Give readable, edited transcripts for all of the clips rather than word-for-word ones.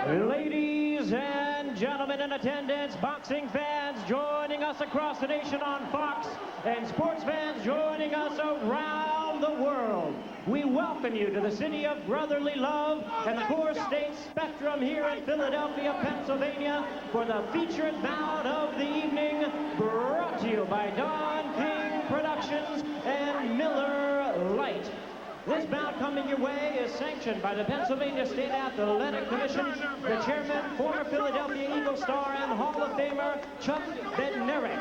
Ladies and gentlemen in attendance, boxing fans joining us across the nation on Fox, and sports fans joining us around the world, we welcome you to the city of brotherly love and the CoreStates Spectrum here in Philadelphia, Pennsylvania, for the featured bout of the evening, brought to you by Don King Productions and Miller Lite. This bout coming your way is sanctioned by the Pennsylvania State Athletic Commission, the chairman, former Philadelphia Eagle star and Hall of Famer Chuck Bednarik.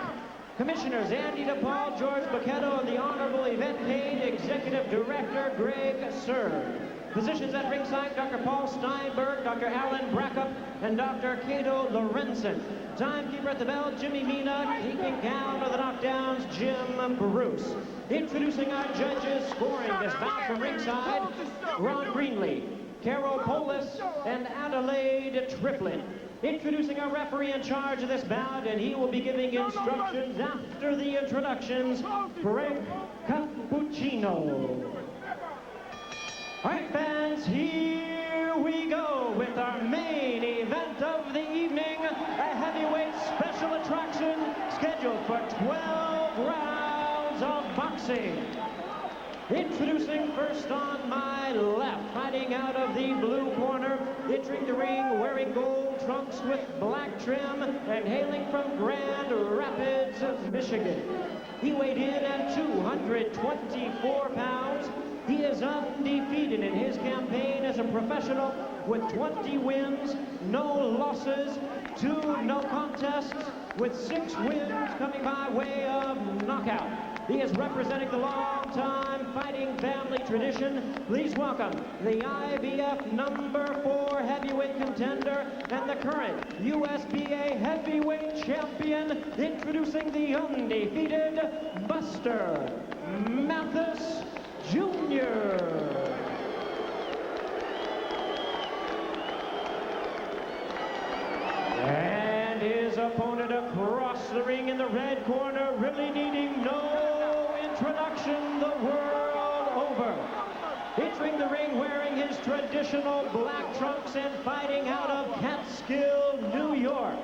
Commissioners Andy DePaul, George Bucchetto, and the Honorable Event Paid Executive Director Greg Serb. Physicians at ringside, Dr. Paul Steinberg, Dr. Alan Brackup, and Dr. Cato Lorenzen. Timekeeper at the bell, Jimmy Mina. Keeping count of the knockdowns, Jim Bruce. Introducing our judges, scoring this bout from ringside, Ron Greenlee, Carol Polis, and Adelaide Triplett. Introducing our referee in charge of this bout, and he will be giving instructions after the introductions, Frank Cappuccino. All right, fans, here we go with our main event of the evening, a heavyweight special attraction scheduled for 12 rounds of boxing. Introducing first on my left, fighting out of the blue corner, entering the ring wearing gold trunks with black trim and hailing from Grand Rapids, Michigan. He weighed in at 224 pounds. He is undefeated in his campaign as a professional with 20 wins, no losses, 2 no contests, with 6 wins coming by way of knockout. He is representing the long-time fighting family tradition. Please welcome the IBF #4 heavyweight contender and the current USBA heavyweight champion, introducing the undefeated Buster Mathis Jr. And his opponent across the ring in the red corner, really needing no introduction the world over. Entering the ring wearing his traditional black trunks and fighting out of Catskill, New York.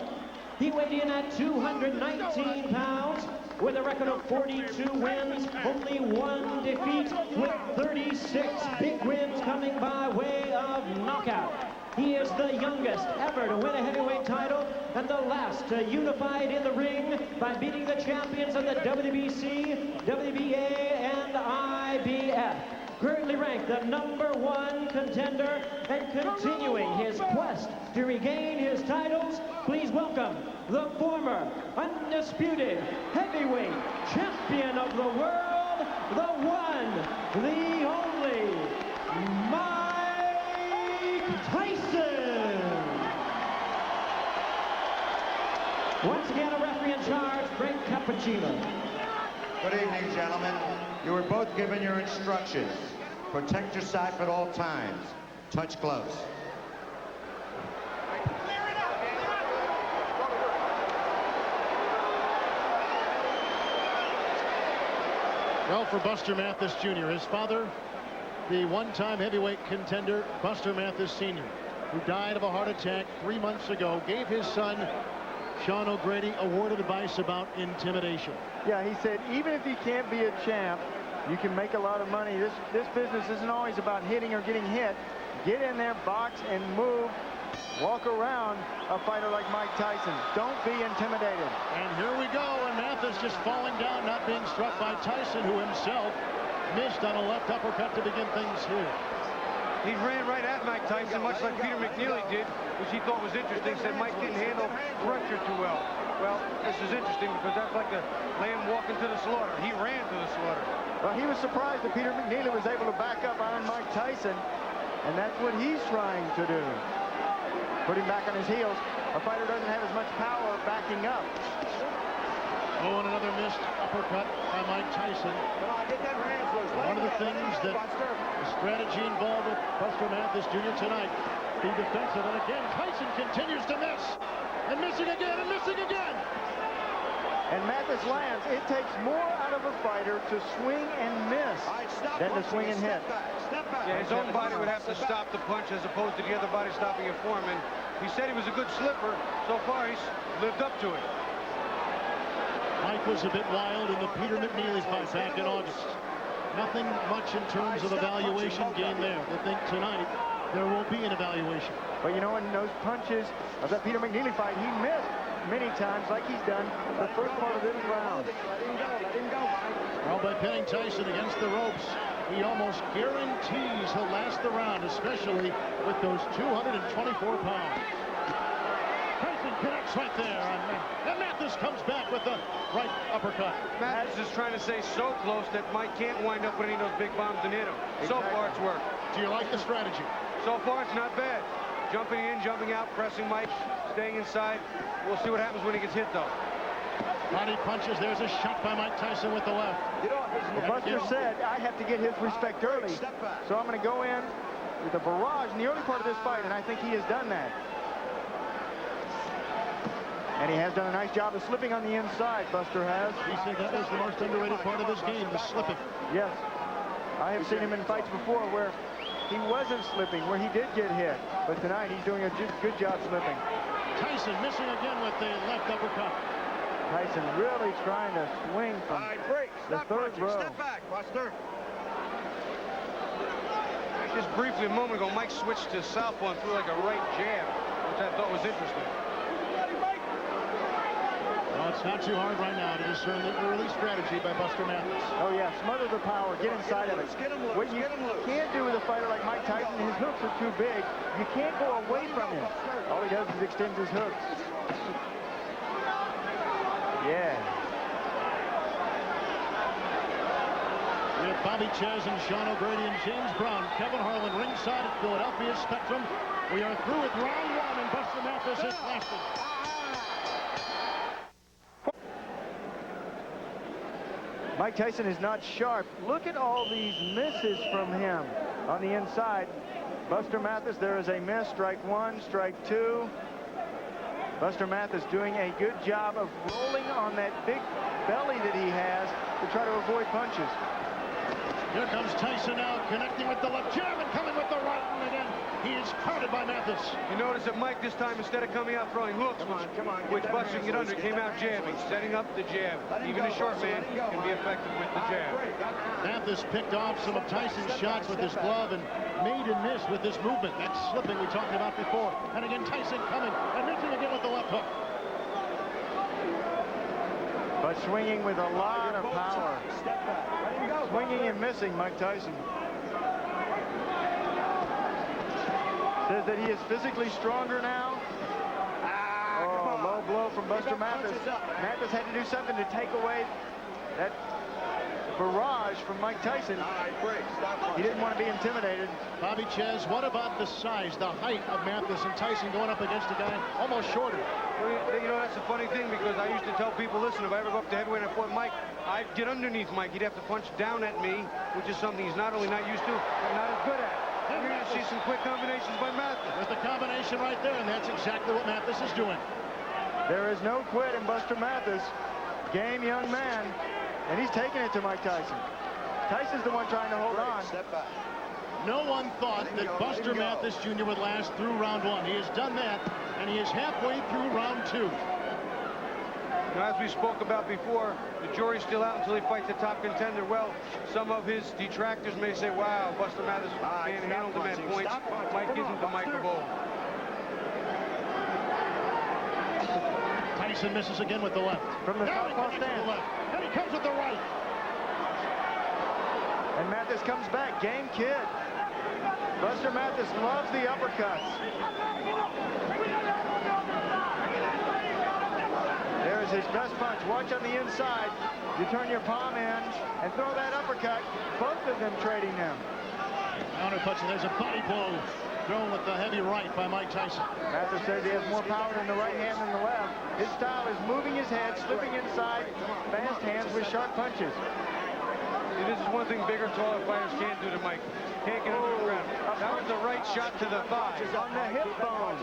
He weighed in at 219 pounds with a record of 42 wins, only 1 defeat, with 36 big wins coming by way of knockout. He is the youngest ever to win a heavyweight title and the last to unify it in the ring by beating the champions of the WBC, WBA, and IBF. Currently ranked the #1 contender and continuing his quest to regain his titles, please welcome the former undisputed heavyweight champion of the world, the one, the only, Tyson. Once again, a referee in charge, Frank Cappuccino. Good evening, gentlemen. You were both given your instructions. Protect yourself at all times. Touch gloves. Well, for Buster Mathis Jr., his father, the one-time heavyweight contender, Buster Mathis Sr., who died of a heart attack 3 months ago, gave his son, Sean O'Grady, a word of advice about intimidation. Yeah, he said, even if you can't be a champ, you can make a lot of money. This business isn't always about hitting or getting hit. Get in there, box, and move. Walk around a fighter like Mike Tyson. Don't be intimidated. And here we go, and Mathis just falling down, not being struck by Tyson, who himself missed on a left uppercut to begin things here. He ran right at Mike Tyson, much like Peter McNeely did, which he thought was interesting. Said Mike didn't handle pressure too well. Well, this is interesting because that's like the lamb walking to the slaughter. He ran to the slaughter. Well, he was surprised that Peter McNeely was able to back up on Mike Tyson, and that's what he's trying to do. Put him back on his heels. A fighter doesn't have as much power backing up. Oh, and another missed uppercut by Mike Tyson. One of the things that the strategy involved with Buster Mathis Jr. tonight, be defensive. And again, Tyson continues to miss. And missing again, and missing again. and Mathis lands. It takes more out of a fighter to swing and miss than to swing and hit. Yeah, his own body would have to stop the punch as opposed to the other body stopping it for him. And he said he was a good slipper. So far, he's lived up to it. Mike was a bit wild in the Peter McNeely fight back in August. Nothing much in terms of evaluation gained there. I think tonight there will be an evaluation. But you know, in those punches of that Peter McNeely fight, he missed many times like he's done the first part of this round. Well, by pinning Tyson against the ropes, he almost guarantees he'll last the round, especially with those 224 pounds. Tyson connects right there, and Mathis comes back with the right uppercut. Mathis is trying to stay so close that Mike can't wind up with any of those big bombs and hit him. So far, it's worked. Do you like the strategy? So far, it's not bad. Jumping in, jumping out, pressing Mike, staying inside. We'll see what happens when he gets hit, though. Body punches. There's a shot by Mike Tyson with the left. Well, Buster said, I have to get his respect early, so I'm going to go in with a barrage in the early part of this fight, and I think he has done that. And he has done a nice job of slipping on the inside, Buster has. He said that was the most underrated part of his game, the slipping. Yes. I have seen him in fights before where he wasn't slipping, where he did get hit. But tonight he's doing a good job slipping. Tyson missing again with the left uppercut. Tyson really trying to swing from the third row. Step back, Buster. Just briefly a moment ago, Mike switched to southpaw and threw like a right jab, which I thought was interesting. Well, it's not too hard right now to discern the early strategy by Buster Mathis. Oh, yeah, smother the power, get inside of it. What you can't do with a fighter like Mike Tyson, his hooks are too big. You can't go away from him. All he does is extend his hooks. Yeah. We have Bobby Ches and Sean O'Grady and James Brown. Kevin Harlan ringside at Philadelphia Spectrum. We are through with round one, and Buster Mathis is lasted. Mike Tyson is not sharp. Look at all these misses from him on the inside. Buster Mathis, there is a miss. Strike one, strike two. Buster Mathis doing a good job of rolling on that big belly that he has to try to avoid punches. Here comes Tyson now, connecting with the left jab and coming with the right, and again, he is crowded by Mathis. You notice that Mike this time, instead of coming out throwing hooks, which Buster can get under, came out jabbing, setting up the jab. Even a short man can be effective with the jab. Mathis picked off some of Tyson's shots with his glove and made and missed with this movement. That slipping we talked about before. And again, Tyson coming and missing again with the left hook. But swinging with a lot of power. Swinging and missing, Mike Tyson. Says that he is physically stronger now. Oh, low blow from Buster Mathis. Mathis had to do something to take away that barrage from Mike Tyson. He didn't want to be intimidated. Bobby Ches, what about the size, the height of Mathis and Tyson going up against a guy almost shorter? Well, you know, that's a funny thing because I used to tell people, listen, if I ever go up to heavyweight and I fought Mike, I'd get underneath Mike. He'd have to punch down at me, which is something he's not only not used to, but not as good at. You're going to see some quick combinations by Mathis. There's the combination right there, and that's exactly what Mathis is doing. There is no quit in Buster Mathis. Game young man, and he's taking it to Mike Tyson. Tyson's the one trying to hold on. No one thought that Buster Mathis Jr. would last through round one. He has done that, and he is halfway through round two. Now, as we spoke about before, the jury's still out until he fights the top contender. Well, some of his detractors may say, wow, Buster Mathis manhandled him at points. Mike isn't the Mike of old. Tyson misses again with the left. From the southpaw stance. And he comes with the right. And Mathis comes back. Game kid. Buster Mathis loves the uppercuts. There is his best punch. Watch on the inside. You turn your palm in and throw that uppercut. Both of them trading them. Counter punching. There's a body blow thrown with the heavy right by Mike Tyson. Mathis says he has more power in the right hand than the left. His style is moving his head, slipping inside, fast hands with sharp punches. This is one thing bigger, taller fighters can't do to Mike. Can't get under the ground. That was the right shot to the thigh. On the hip bone.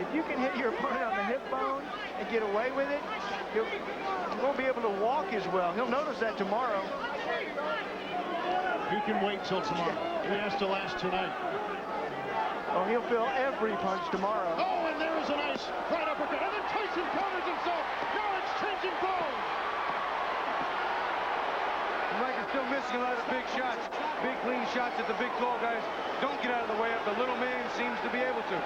If you can hit your opponent on the hip bone and get away with it, he won't be able to walk as well. He'll notice that tomorrow. He can wait till tomorrow. He has to last tonight. Oh, he'll feel every punch tomorrow. Oh, and there is a nice right uppercut. And then Tyson counters himself. Now it's changing bone. Mike is still missing a lot of big shots. Big, clean shots that the big, tall guys don't get out of the way of. The little man seems to be able to.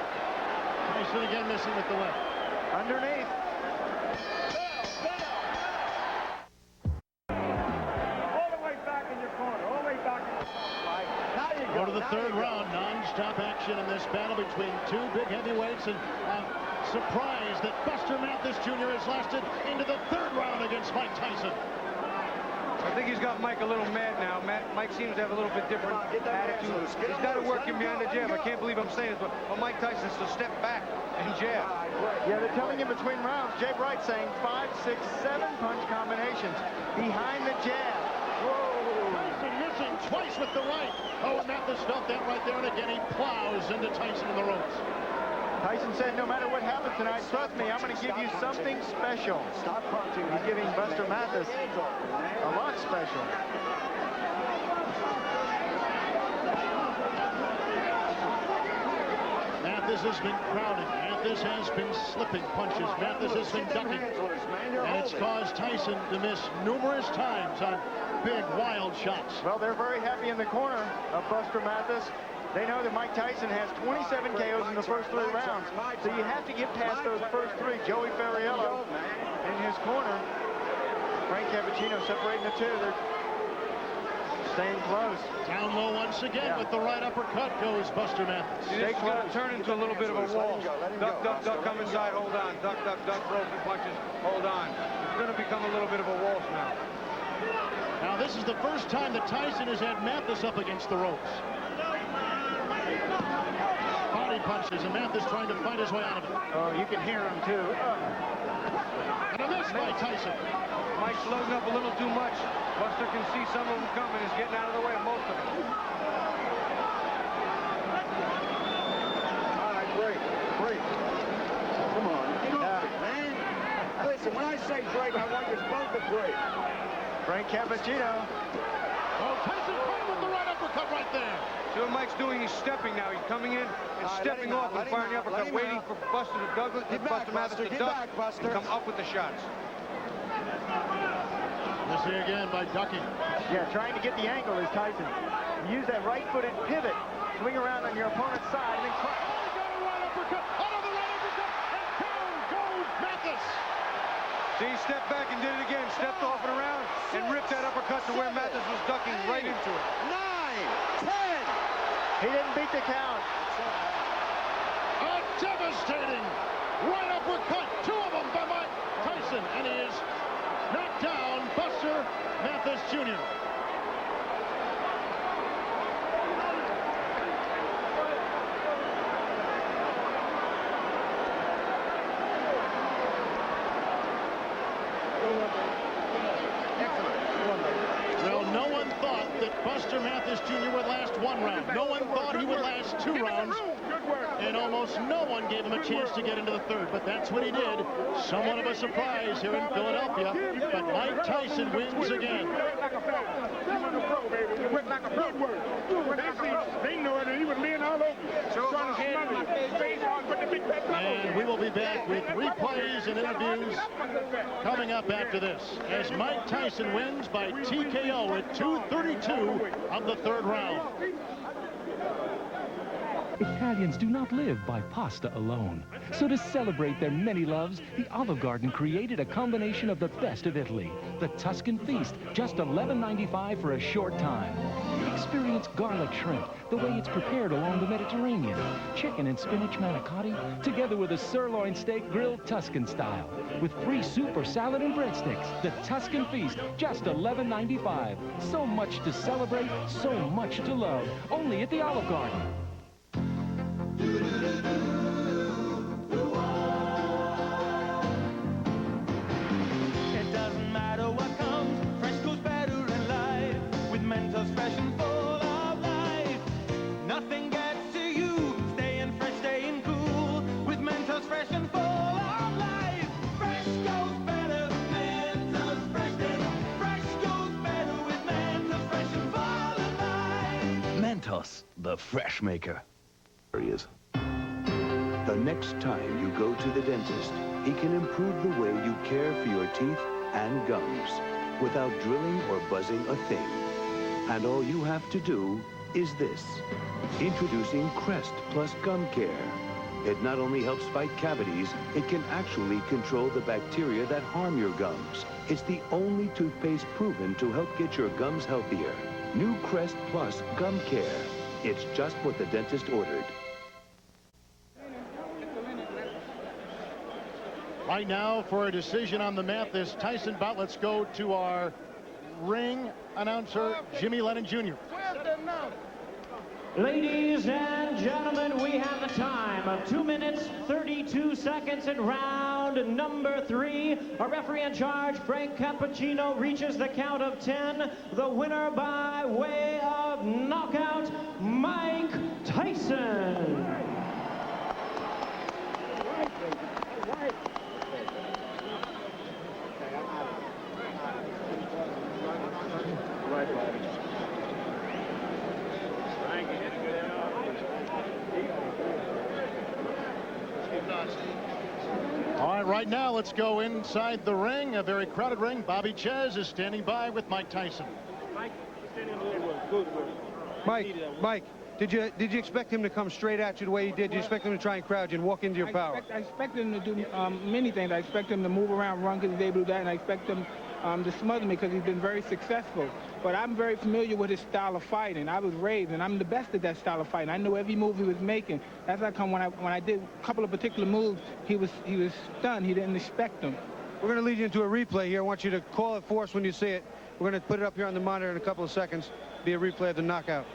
Tyson again missing with the left. Underneath. All the way back in your corner. All the way back. Now you Go to the third round. Non-stop action in this battle between two big heavyweights. And surprised that Buster Mathis Jr. has lasted into the third round against Mike Tyson. I think he's got Mike a little mad now. Mike seems to have a little bit different attitude. He's got to work him behind the jab. I can't believe I'm saying this, but Mike Tyson's to step back and jab. Yeah, they're telling him between rounds. Jay Bright saying 5, 6, 7 punch combinations behind the jab. Whoa. Tyson missing twice with the right. Oh, Mathis felt that right there, and again he plows into Tyson in the ropes. Tyson said, no matter what happens tonight, trust me, I'm going to give you something special. He's giving Buster Mathis a lot special. Mathis has been crowded. Mathis has been slipping punches. Mathis has been ducking. And it's caused Tyson to miss numerous times on big, wild shots. Well, they're very happy in the corner of Buster Mathis. They know that Mike Tyson has 27 KOs in the first 3 rounds. So you have to get past those first 3. Joey Ferriello in his corner. Frank Cappuccino separating the two. They're staying close. Down low once again with the right uppercut goes Buster Mathis. This is going to turn into a little bit of a wall. Duck, duck, duck, come inside, hold on. Duck, duck, duck, broken punches, hold on. It's going to become a little bit of a waltz now. Now this is the first time that Tyson has had Mathis up against the ropes. Body punches, and Mathis trying to fight his way out of it. Oh, you can hear him too. And a miss by Tyson. Mike's loading up a little too much. Buster can see some of them coming. He's getting out of the way of most of them. All right, break. Come on. Get off it, man. Listen, when I say break, I want you both to break. Frank Cappuccino. Oh, Tyson caught with the right uppercut right there. See what Mike's doing? He's stepping now. He's coming in and stepping off and firing the uppercut, waiting for Buster Mathis to duck and come up with the shots. Missing again by ducking. Yeah, trying to get the angle is Tyson. Use that right-footed pivot. Swing around on your opponent's side and then Oh, he got a right uppercut. Another right uppercut. And down goes Mathis. See, he stepped back and did it again. Stepped off and around and ripped that uppercut to where Mathis was ducking right into it. 9, 10. he didn't beat the count. A devastating right uppercut. 2 of them by Mike Tyson. And he is knocked down Buster Mathis Jr. Well, no one thought that Buster Mathis Jr. would last 1 round. No one thought he would last 2 rounds. And almost no one gave him a chance to get into the 3rd. But that's what he did. Somewhat of a surprise here in Philadelphia. But Mike Tyson wins again. They know it, and he was laying all over. And we will be back with replays and interviews coming up after this, as Mike Tyson wins by TKO at 2:32 of the 3rd round. Italians do not live by pasta alone. So to celebrate their many loves, the Olive Garden created a combination of the best of Italy. The Tuscan Feast, just $11.95 for a short time. Experience garlic shrimp, the way it's prepared along the Mediterranean. Chicken and spinach manicotti, together with a sirloin steak grilled Tuscan style. With free soup or salad and breadsticks. The Tuscan Feast, just $11.95. So much to celebrate, so much to love. Only at the Olive Garden. It doesn't matter what comes, Fresco's better in life. Plus, the fresh maker. Areas. The next time you go to the dentist, he can improve the way you care for your teeth and gums without drilling or buzzing a thing. And all you have to do is this. Introducing Crest Plus Gum Care. It not only helps fight cavities, it can actually control the bacteria that harm your gums. It's the only toothpaste proven to help get your gums healthier. New Crest Plus Gum Care. It's just what the dentist ordered. Right now, for a decision on the Mathis Tyson bout, let's go to our ring announcer, Jimmy Lennon Jr. Ladies and gentlemen, we have the time of 2 minutes, 32 seconds in round number 3. Our referee in charge, Frank Cappuccino, reaches the count of 10. The winner by way of knockout, Mike Tyson. All right, right now, let's go inside the ring, a very crowded ring. Bobby Ches is standing by with Mike Tyson. Mike, did you expect him to come straight at you the way he did? Did you expect him to try and crowd you and walk into your power? I expect him to do many things. I expect him to move around, run because he's able to do that, and I expect him to smother me because he's been very successful. But I'm very familiar with his style of fighting. I was raised, and I'm the best at that style of fighting. I know every move he was making. That's how come when I did a couple of particular moves, he was stunned. He didn't expect them. We're going to lead you into a replay here. I want you to call it for us when you see it. We're going to put it up here on the monitor in a couple of seconds. Be a replay of the knockout.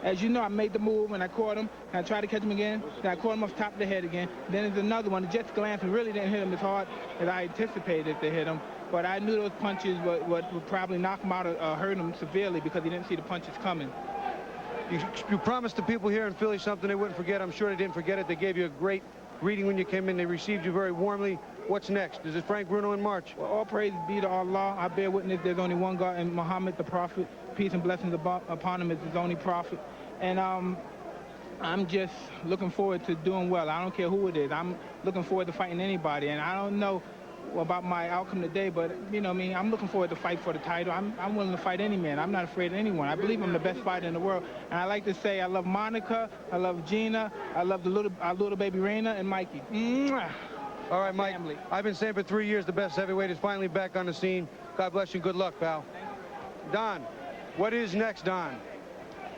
As you know, I made the move and I caught him, and I tried to catch him again, then I caught him off top of the head again. Then there's another one. The Jets glanced and really didn't hit him as hard as I anticipated to hit him. But I knew those punches would probably knock him out or hurt him severely because he didn't see the punches coming. You promised the people here in Philly something they wouldn't forget. I'm sure they didn't forget it. They gave you a great greeting when you came in. They received you very warmly. What's next? Is it Frank Bruno in March? Well, all praise be to Allah. I bear witness there's only one God, and Muhammad, the prophet, peace and blessings upon him, is his only prophet. And I'm just looking forward to doing well. I don't care who it is. I'm looking forward to fighting anybody. And I don't know about my outcome today, but, you know what I mean, I'm looking forward to fight for the title. I'm willing to fight any man. I'm not afraid of anyone. I believe I'm the best fighter in the world. And I like to say I love Monica, I love Gina, I love our little baby Raina, and Mikey. Mwah. All right, Mike. Family. I've been saying for 3 years the best heavyweight is finally back on the scene. God bless you. Good luck, pal. Don, what is next, Don?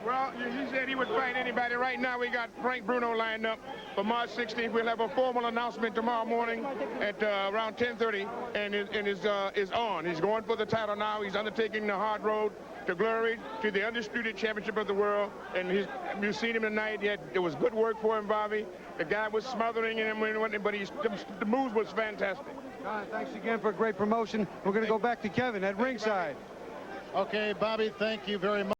Well, he said he would fight anybody. Right now, we got Frank Bruno lined up for March 16th. We'll have a formal announcement tomorrow morning at around 10:30, and is on. He's going for the title now. He's undertaking the hard road to glory, to the undisputed championship of the world. And you've seen him tonight. It was good work for him, Bobby. The guy was smothering him, but the move was fantastic. Don, thanks again for a great promotion. We're going to go back to Kevin at ringside. Okay, Bobby, thank you very much.